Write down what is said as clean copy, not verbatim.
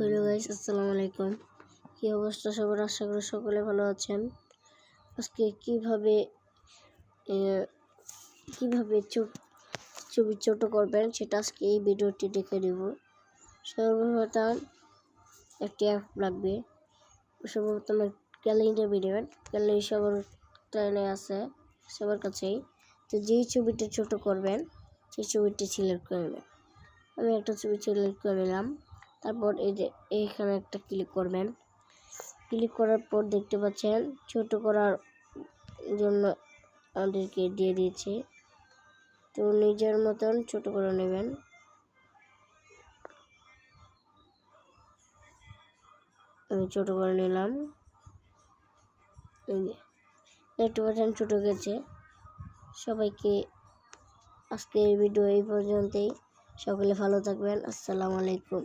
Hello guys, আসসালামু আলাইকুম। কি অবস্থা সবার? আশা করি সকলে ভালো আছেন। আজকে কিভাবে ছবি ছোট করবেন সেটা আজকে এই ভিডিওটি দেখে দেব। সর্বপ্রথম একটি অ্যাপ লাগবে। সর্বপ্রথম গ্যালারিতে বেরোবেন। গ্যালারি সবার টাইনে আছে, সবার কাছেই। তো যেই ছবিটা ছোট করবেন সেই ছবিটি সিলেক্ট করে নেবেন। আমি একটা ছবি সিলেক্ট করে নিলাম। তারপর এই যে এইখানে একটা ক্লিক করবেন। ক্লিক করার পর দেখতে পাচ্ছেন ছোট করার জন্য আমাদেরকে দিয়ে দিয়েছে। তো নিজের মতন ছোট করে নেবেন। আমি ছোট করে নিলাম। দেখতে পাচ্ছেন ছোট গেছে। সবাইকে আজকের ভিডিও এই পর্যন্তই। সকলে ভালো থাকবেন। আসসালামু আলাইকুম।